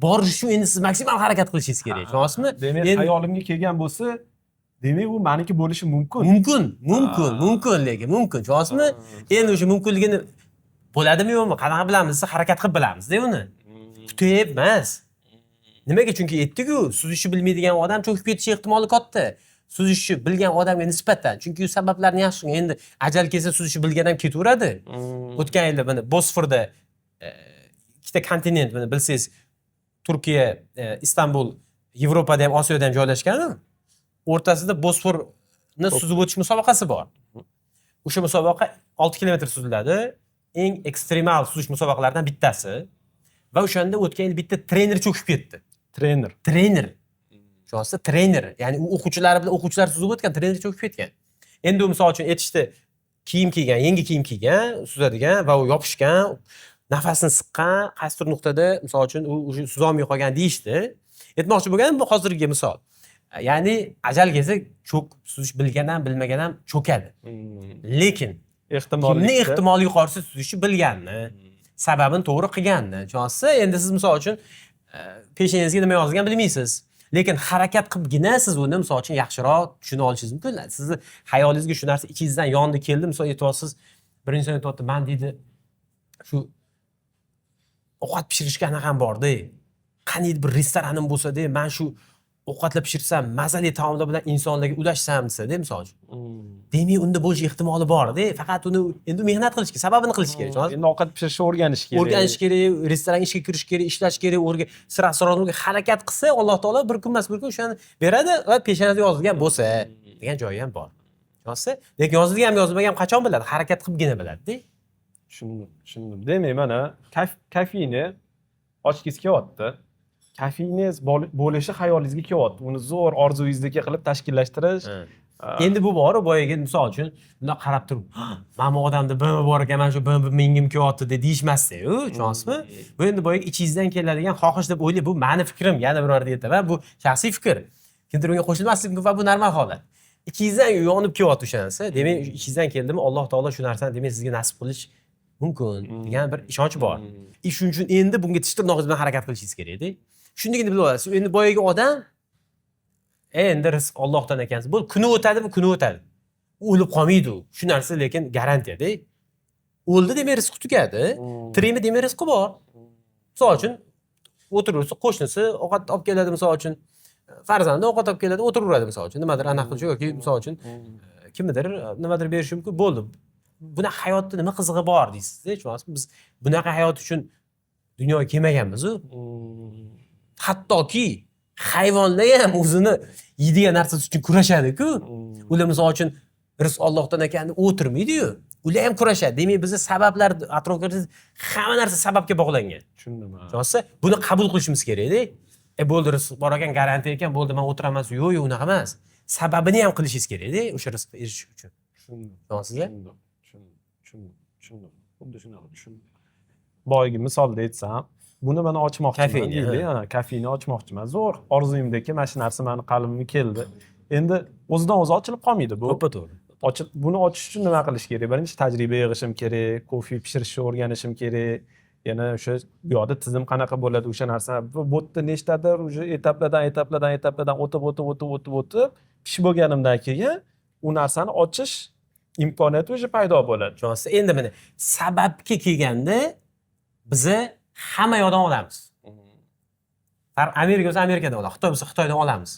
Borish uchun endi siz maksimal harakat qilishingiz kerak. Tushunasizmi? Demak, hayolimga kelgan bo'lsa, demak u meniki bo'lishi mumkin. Mumkin lekin mumkin. Tushunasizmi? Endi o'sha mumkinligini bo'ladimi yo'qmi? Qanaqa bilamiz? Siz harakat qilib bilamiz-da uni. Kutib emas. Nimaga? Chunki aytdik-ku, suzishni bilmaydigan odam cho'kib ketishi ehtimoli katta. Suzishni bilgan odamga nisbatan. Chunki u sabablarni yaxshi. Endi ajal kelsa suzishni bilgan ham ketaveradi. O'tgan yilda mana Bosforda ikkita kontinent, buni bilsangiz, Turkiya, Istanbul, Yevropada ham, Osiyoda ham joylashgan. O'rtasida Bosforni suzib o'tish musobaqasi bor. O'sha musobaqa 6 kilometr suziladi. Eng ekstremal suzish musobaqalaridan bittasi. Va o'shanda o'tgan yil bitta trener cho'kib ketdi. Trener. Trener. Shunisi trener, ya'ni u o'quvchilari bilan o'quvchilar suzib o'tgan, trener cho'kib ketgan. Endi u misol uchun aytishdi, kiyim kiygan, yangi kiyim kiygan, suzadigan va u yopishgan, nafasini siqqan, qaysidir nuqtada misol uchun u o'sha suzolmay qolgan deyishdi. Aytmoqchi bo'lganim bu hozirgi misol. Ya'ni ajal kelsa suzish bilgan ham, bilmagan ham cho'kadi. Lekin kimni ehtimoli yuqorisi suzishni bilganni, sababini to'g'ri qilganni. Chunki endi siz misol uchun peshonangizga nima yozilgan bilmaysiz. Lekin harakat qilibgina siz uni misol uchun yaxshiroq tushuna olishingiz mumkin. Sizni xayolingizga shu narsa ichingizdan yondi keldi, misol aytyapsiz, bir inson aytyapti, "Men deydi, shu ovqat pishirishga anaqam bor-da. Qaniydi bir restoranim bo'lsa-da, men shu ovqatlar pishirsam, mazali taomlar bilan insonlarga ulashsam desa-da, misol uchun. Demak, unda bo'lish ehtimoli bor-da. Faqat uni endi mehnat qilish kerak, sababini qilish kerak. Endi ovqat pishirishni o'rganish kerak. O'rganish kerak, restoran ishga kirish kerak, ishlash kerak, sir-asrorlarga harakat qilsa, Alloh taolo bir kun emas bir kun o'shani beradi va peshonasiga yozilgan bo'lsa, degan joyi ham bor. Chunki lekin yozilgan ham yozilmagan ham qachon biladi? Harakat qilibgina biladi-da. Tushundim. Demak, mana kafeni ochgisi kelyapti. Kafinez bo'lishi xayolingizga kelyapti. Uni zo'r orzungizdagi qilib tashkillashtirish. Endi bu bor, boyaga misol uchun bunday qarab turib, "Mana bu odamda BM bor ekan, mana shu BM mengim kelyapti" deyishmasdi-ku, tushunasizmi? Bu endi boyaga ichingizdan keladigan xohish deb o'ylayman. Bu meni fikrim, yana bir marta aytaman, bu shaxsiy fikr. Kimdir unga qo'shilmasligi mumkin va bu normal holat. Ichingizdan yonib kelyapti o'sha narsa. Demak, ichingizdan keldimi, Alloh taolo shu narsani demak sizga nasib qilish mumkin degan bir ishonch bor. Shuning uchun endi bunga tish tirnog'ingiz bilan harakat qilishingiz kerak-da. Shundagina bilib olasiz. Endi boyaga odam endi rizq Allohdan ekan. Bu kuni o'tadimi, kuni o'tadi. O'lib qolmaydi u. Shu narsa lekin garantiyada. O'ldi demak rizq tugadi. Tirikmi demak rizqi bor. Misol uchun o'tirursa qo'shnisi ovqat olib keladi misol uchun. Farzandi ovqat olib keladi, o'tiraveradi misol uchun. Nimadir anaqa qilish yoki misol uchun kimnidir nimadir berish mumkin. Bo'ldi. Bunaqa hayotda nima qizig'i bor deysiz-da, tushunasizmi? Biz bunaqa hayot uchun dunyoga kelmaganmiz-ku. Hattoki hayvonlar ham o'zini yeydigan narsasi uchun kurashadi-ku. Ular misol uchun rizq Allohdan ekan deb o'tirmaydi-yu. Ular ham kurashadi. Demak, bizning sabablar atrofimizda hamma narsa sababga bog'langan. Tushundim. Tushunasizmi? Buni qabul qilishimiz kerak-da. Bo'ldi rizq bor ekan, garantiya ekan, bo'ldi men o'tiraman. Yo'q, unaqa emas. Sababini ham qilishingiz kerak-da o'sha rizqqa erishish uchun. Tushundingizmi? Tushundim. Xuddi shunaqa tushundim. Boyagi misolda aytsam, buni mana ochmoqchiman deylik, kafeni ochmoqchiman. Zo'r orzuyimdagi mana shu narsa meni qalbimga keldi. Endi o'zidan o'zi ochilib qolmaydi bu. To'g'ri. Buni ochish uchun nima qilish kerak? Birinchi tajriba yig'ishim kerak, kofe pishirishni o'rganishim kerak. Yana o'sha bu yoqda tizim qanaqa bo'ladi o'sha narsa. Bu yerda nechtadir o'sha etaplardan o'tib pishib bo'lganimdan keyin u narsani ochish imkoniyati o'sha paydo bo'ladi. Tushunasiz? Endi mana sababga kelganda bizni hamma yoqdan olamiz. Amerika bo'lsa Amerikadan olamiz, Xitoy bo'lsa Xitoydan olamiz.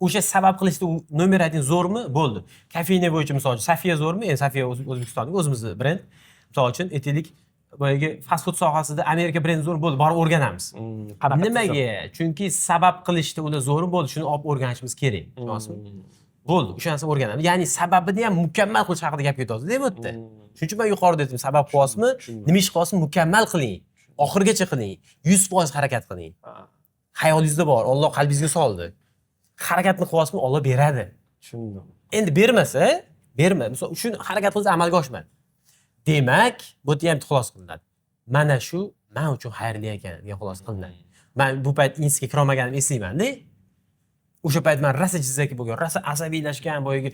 O'sha sabab qilishda nomer 1 zo'rmi? Bo'ldi. Kafene bo'yicha misol uchun Safiya zo'rmi? Endi Safiya O'zbekistonning o'zimizning brend. Misol uchun aytaylik, boyagi fast food sohasida Amerika brendi zo'r bo'ldi, borib o'rganamiz. Nimaga? Chunki sabab qilishda ular zo'rmi bo'ldi, shuni olib o'rganishimiz kerak. Tushunasizmi? Bo'ldi, o'sha narsani o'rganamiz. Ya'ni sababini ham mukammal qilish haqida gap ketyapsiz-da bu yerda. Shuning uchun men yuqorida aytdim, sabab qilyapsizmi? Nima ish qilyapsiz, mukammal qiling. Oxirigacha qiling. 100% harakat qiling. Xayolingizda bor, Alloh qalbingizga soldi. Harakatni qilyapsizmi, Alloh beradi. Tushundim. Endi bermasa, Misol uchun harakat qilsa amalga oshmadi. Demak, bu yerda ham xulosa qilinadi. Mana shu men uchun xayrli ekan degan xulosa qilinadi. Men bu payt institutga kirolmaganimni eslayman-da. O'sha payt men rosa jizzaki bo'lgan, rosa asabiylashgan, boyagi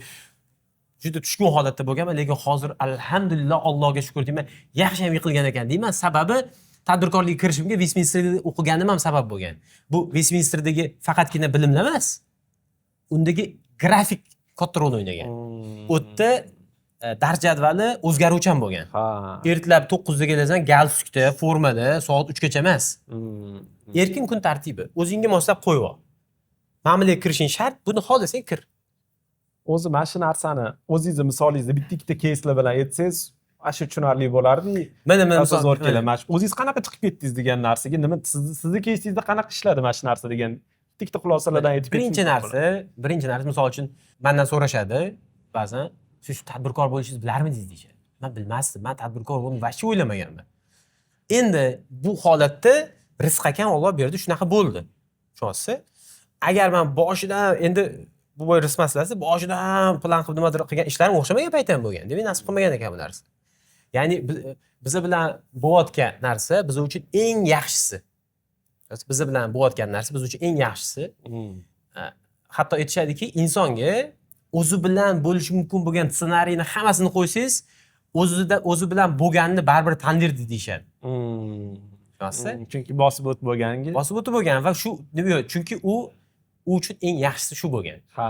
juda tushkun holatda bo'lganman, lekin hozir alhamdulillah Allohga shukr deyman, yaxshi ham yiqilgan ekan deyman. Sababi tadbirkorlikka kirishimga Westminsterda o'qiganim ham sabab bo'lgan. Bu Westminsterdagi faqatgina bilimlar emas, undagi grafik katta rol o'ynagan. U yerda dars jadvali o'zgaruvchan bo'lgan. Ertalab 9 da kelasan, galstukda, formada, soat 3 gacha emas. Erkin kun tartibi. O'zingga moslab qo'yib ol. Ma'mulaga kirishing shart, buni xohlasang kir. O'zi mana shu narsani o'zingizni misolingizni bitta-ikkita keyslar bilan aytsangiz, ashu tushunarli bo'lardi. Mana misol zo'r keladi. O'zingiz qanaqa chiqib ketdingiz degan narsaga, nima sizni keysingizda qanaqa ishladi mana shu narsa degan bitta xulosalardan aytib Birinchi narsa misol uchun mendan so'rashadi ba'zan, siz shu tadbirkor bo'lishingizni bilarmidingiz deyishadi. Men bilmasdim. Men tadbirkor bo'lishni vaqti o'ylamaganman. Endi bu holatda rizq ekan Alloh berdi, shunaqa bo'ldi. Tushunasiz? Agar men boshidan endi bu boy rizq masalasi boshidan plan qilib nimadir qilgan ishlarim o'xshamagan paytam bo'lgan. Demak, nasib qilmagan ekan bu narsa. Ya'ni biz bilan bo'layotgan narsa biz uchun eng yaxshisi. Biz bilan bo'layotgan narsa biz uchun eng yaxshisi. Hatto aytishadiki, insonga o'zi bilan bo'lishi mumkin bo'lgan ssenariyni hammasini qo'ysangiz, o'zi bilan bo'lganini baribir tandirdi deyishadi. Tushunasiz? Chunki bosib o'tib bo'lganiga. Bosib o'tib bo'lgan va shu chunki u uchun eng yaxshisi shu bo'lgan. Ha.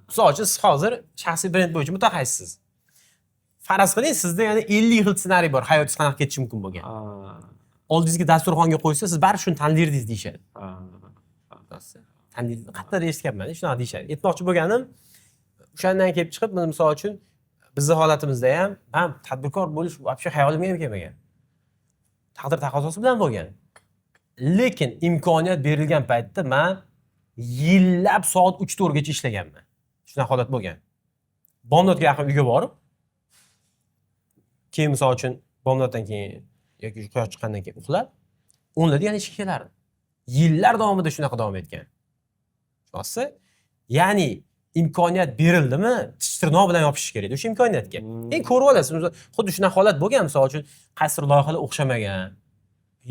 Misol uchun siz hozir shaxsiy brend bo'yicha mutaxassissiz. Faraz qiling, sizda yana 50 xil ssenariy bor, hayotingiz qanaqa ketishi mumkin bo'lgan. Oldingizga dasturxonga qo'ysa, siz baribir shuni tandirdingiz deyishadi. Tandirdingiz. Qayerda eshitganman, shunaqa deyishadi. Aytmoqchi bo'lganim, o'shandan kelib chiqib, misol uchun bizning holatimizda ham tadbirkor bo'lish вообще hayolimga ham kelmagan. Taqdir taqozosi bilan bo'lgan. Lekin imkoniyat berilgan paytda men yillab soat 3-4 gacha ishlaganman. Shunaqa holat bo'lgan. Bomdodga yaqin uyga borib, keyin misol uchun bomdoddan keyin yoki quyosh chiqqandan keyin uxlab, 10 yana ishga kelardim. Yillar davomida shunaqa davom etgan. Tushunasiz? Ya'ni imkoniyat berildimi, tish tirnoq bilan yopishish kerak o'sha imkoniyatga. Endi ko'rib olasiz, xuddi shunaqa holat bo'lgan, misol uchun qaysidir loyihalar o'xshamagan.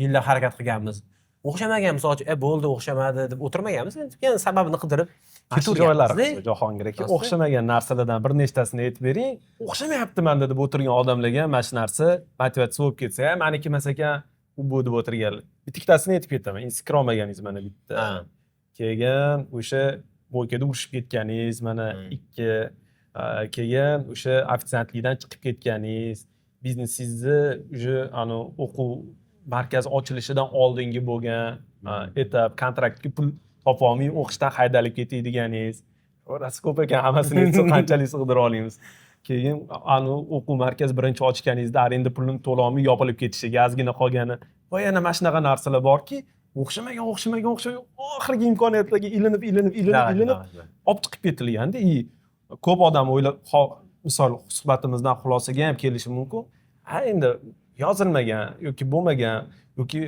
Yillar harakat qilganmiz. O'xshamagan, misol uchun, bo'ldi, o'xshamadi deb o'tirmaganmiz. Endi sababini qidirib ketaveramiz. Jahongir aka, o'xshamagan narsalardan bir nechtasini aytib bering. O'xshamayapti menda deb o'tirgan odamlarga mana shu narsa motivatsiya bo'lib ketsa, meniki emas ekan, u deb o'tirganlar. Bittasini aytib ketaman. Insikir olmaganingiz mana bitta. Keyin o'sha bo'ykada urushib ketganingiz, mana 2. Keyin o'sha ofitsiantlikdan chiqib ketganingiz, biznesingizni o'sha o'quv markazi ochilishidan oldingi bo'lgan etap, kontraktga pul topolmay o'qishdan haydalib ketadiganingiz. Orasi ko'p ekan, hammasini aytsa qanchalik sig'dira olamiz. Keyin o'quv markazi birinchi ochganingizda arenda pulini to'lolmay yopilib ketishiga ozgina qolgani va yana mana shunaqa narsalar borki, o'xshamagan oxirgi imkoniyatlarga ilinib olib chiqib ketilganda, ko'p odam o'ylab, misol suhbatimizdan xulosaga ham kelishi mumkin. Endi yozilmagan yoki bo'lmagan yoki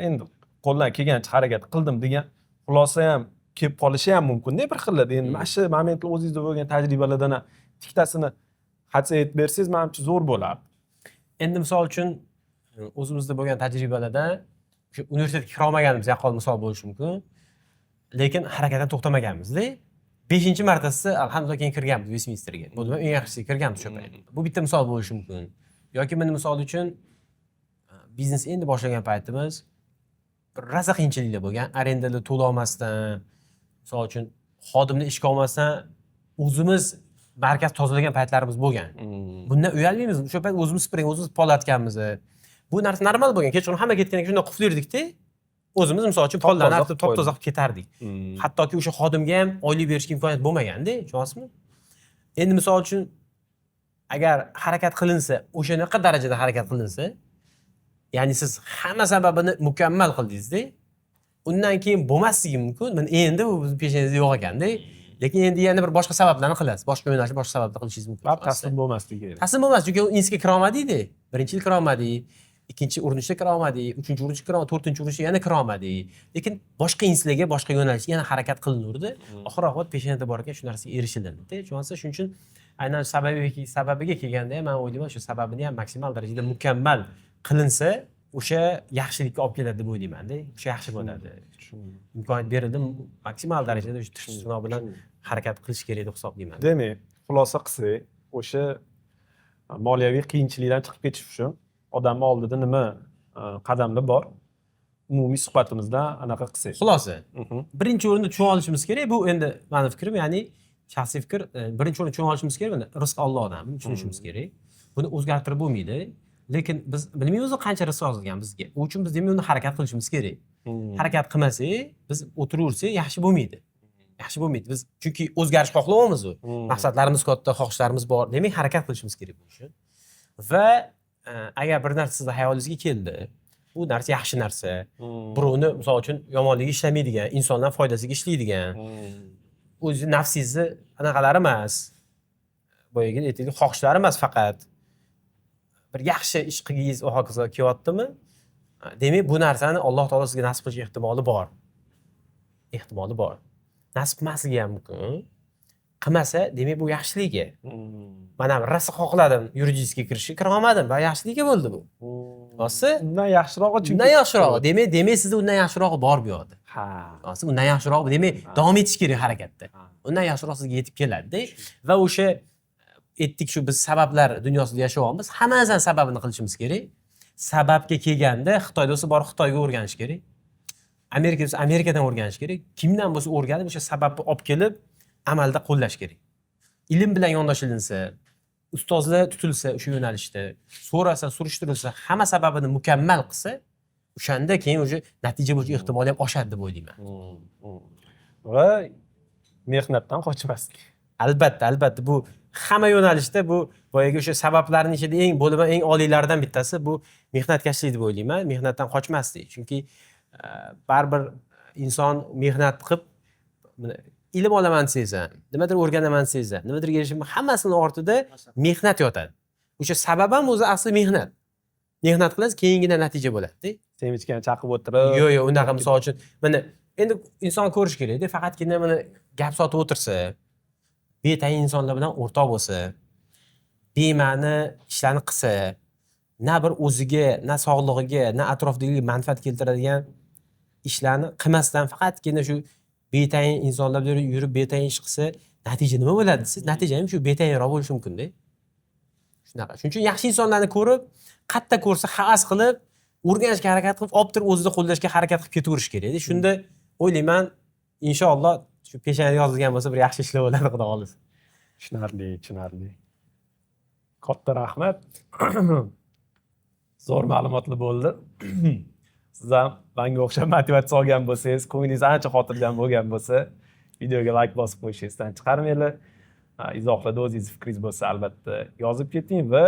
endi qo'ldan kelgancha harakat qildim degan xulosa ham kelib qolishi ham mumkin-da bir xillarda. Endi mana shu momentda o'zingizda bo'lgan tajribalardan ikkittasini hadsa aytib bersangiz, menimcha zo'r bo'lardi. Endi misol uchun o'zimizda bo'lgan tajribalarda o'sha universitetga kira olmaganimiz yaqqol misol bo'lishi mumkin. Lekin harakatdan to'xtamaganmiz-da. 5-martasi alhamdulillah keyin kirganmiz Westminsterga. Bu nima eng yaxshisi kirganmiz shu payt. Bu bitta misol bo'lishi mumkin. Yoki men misol uchun biznes endi boshlagan paytimiz rosa qiyinchiliklar bo'lgan. Arendalar to'la olmasdan, misol uchun xodimni ishga olmasdan o'zimiz markaz tozalagan paytlarimiz bo'lgan. Bundan uyalmaymiz. O'sha payt o'zimiz spring, o'zimiz polatganmiz. Bu narsa normal bo'lgan. Kechqurun hamma ketgandan keyin shunday qilib yurdik-da. O'zimiz misol uchun pollarni artib top-toza qilib ketardik. Hattoki o'sha xodimga ham oylik berishga imkoniyat bo'lmagan-da, tushunasizmi? Endi misol uchun agar harakat qilinsa, o'shanaqa darajada harakat qilinsa, ya'ni siz hamma sababini mukammal qildingiz-da, undan keyin bo'lmasligi mumkin. Men endi bu bizning peshonangizda yo'q ekan-da. Lekin endi yana bir boshqa sabablarni qilasiz. Boshqa yo'nalishda boshqa sababda qilishingiz mumkin. Taslim bo'lmasligi kerak. Taslim bo'lmas, chunki u insiga kira olmadingiz-da. Birinchi yil kira olmadik, ikkinchi urinishda kira olmadik, uchinchi urinishda kira olmadik, to'rtinchi urinishda yana kira olmadik. Lekin boshqa inslarga, boshqa yo'nalishga yana harakat qilinurdi. Oxir-oqibat peshonada bor ekan, shu narsaga erishildi-da. Tushunasiz? Shuning uchun aynan sababiga kelganda men o'ylayman, shu sababini ham maksimal darajada mukammal qilinsa, o'sha yaxshilikka olib keladi deb o'ylayman-da. O'sha yaxshi bo'ladi. Imkoniyat berildi, maksimal darajada o'sha tish tirnoq bilan harakat qilish kerak deb hisoblayman. Demak, xulosa qilsak, o'sha moliyaviy qiyinchilikdan chiqib ketish uchun odamning oldida nima qadamlar bor? Umumiy suhbatimizda anaqa qilsak. Xulosa. Birinchi o'rinda tushunib olishimiz kerak. Bu endi mening fikrim, ya'ni shaxsiy fikr. Birinchi o'rinda tushunib olishimiz kerak, buni rizq Allohdan, buni tushunishimiz kerak. Buni o'zgartirib bo'lmaydi. Lekin biz bilmaymiz qancha rizq yozilgan bizga. U uchun biz demak uni harakat qilishimiz kerak. Harakat qilmasak, biz o'tiraversak yaxshi bo'lmaydi. Yaxshi bo'lmaydi. Biz chunki o'zgarish xohlayapmiz u. Maqsadlarimiz katta, xohishlarimiz bor. Demak, harakat qilishimiz kerak bu uchun. Va agar bir narsa sizning hayolingizga keldi, bu narsa yaxshi narsa. Birovni, misol uchun, yomonligi ishlamaydigan, insonlar foydasiga ishlaydigan. O'zi nafsingizni anaqalar emas. boyagi aytaylik xohishlar emas faqat bir yaxshi ish qilgingiz va hokazo kelyaptimi, demak bu narsani Alloh taolo sizga nasib qilish ehtimoli bor. Ehtimoli bor. Nasib qilmasligi ham mumkin. Qilmasa, demak bu yaxshiligi. Mana rosa xohladim yuridический kirishga kira olmadim va yaxshiligi bo'ldi bu. Rosa Undan yaxshirog'i chunki. undan yaxshirog'i. Demak sizda undan yaxshirog'i bor bu yoqda. Ha. Rosa undan yaxshirog'i, demak davom etish kerak harakatda. Undan yaxshiroq sizga yetib keladi va o'sha aytdik shu biz sabablar dunyosida yashayapmiz. Hammasidan sababini qilishimiz kerak. Sababga kelganda Xitoyda bo'lsa borib Xitoyga o'rganish kerak. Amerika bo'lsa Amerikadan o'rganish kerak. Kimdan bo'lsa o'rganib o'sha sababni olib kelib amalda qo'llash kerak. Ilm bilan yondashilinsa, ustozlar tutilsa o'sha yo'nalishda, so'rasa, surishtirilsa, hamma sababini mukammal qilsa, o'shanda keyin o'sha natija bo'lish ehtimoli ham oshadi deb o'ylayman. Va mehnatdan qochmaslik. Albatta bu hamma yo'nalishda bu boyagi o'sha sabablarning ichida eng bo'limi eng oliylaridan bittasi bu mehnatkashlik deb o'ylayman. Mehnatdan qochmaslik. Chunki baribir inson mehnat qilib ilm olaman desa, nimadir o'rganaman desa, nimadir erishim hammasini ortida mehnat yotadi. O'sha sabab ham o'zi asli mehnat. Mehnat qilasiz, keyingina natija bo'ladi. Semichkani chaqib o'tirib. Yo'q, unaqa misol uchun mana endi inson ko'rish kerak-da, faqatgina mana gap sotib o'tirsa, betayin insonlar bilan o'rtoq bo'lsa, bema'ni ishlarni qilsa, na bir o'ziga, na sog'lig'iga, na atrofdagilarga manfaat keltiradigan ishlarni qilmasdan faqatgina shu betayin insonlar bilan yurib betayin ish qilsa, natija nima bo'ladi? Siz natija ham shu betayinroq bo'lishi mumkin-da. Shunaqa. Shuning uchun yaxshi insonlarni ko'rib, qatta ko'rsa havas qilib, o'rganishga harakat qilib, olib turib o'zida qo'llashga harakat qilib ketaversh kerak-da. Shunda o'ylayman, inshaalloh shu peshanaga yozilgan bo'lsa bir yaxshi ishlar bo'ladi, xudo xohlasa. Tushunarli. Katta rahmat. Zo'r ma'lumotli bo'ldi. Siz ham menga o'xshab motivatsiya olgan bo'lsangiz, ko'nglingiz ancha xotirjam bo'lgan bo'lsa, videoga like bosib qo'yishingizni esdan chiqarmanglar. Izohlarda o'zingiz fikringiz bo'lsa, albatta yozib keting va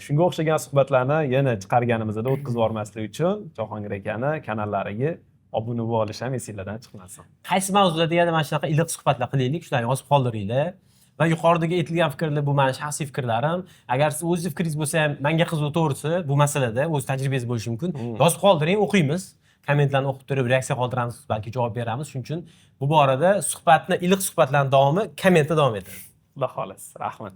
shunga o'xshagan suhbatlarni yana chiqarganimizda o'tkazib yubormaslik uchun Jahongir akani kanallariga obuna bo'lib olish ham esingizdan chiqmasin. Qaysi mavzularda yana mana shunaqa iliq suhbatlar qilaylik, shularni yozib qoldiringlar. Va yuqoridagi aytilgan fikrlar bu meni shaxsiy fikrlarim. Agar siz o'zingiz fikringiz bo'lsa ham menga qiziq to'g'risi bu masalada o'z tajribangiz bo'lishi mumkin. Yozib qoldiring, o'qiymiz. Kommentlarni o'qib turib reaksiya qoldiramiz, balki javob beramiz. Shuning uchun bu borada suhbatni, iliq suhbatlarning davomi kommentda davom etadi. Xudo xohlasa. Rahmat.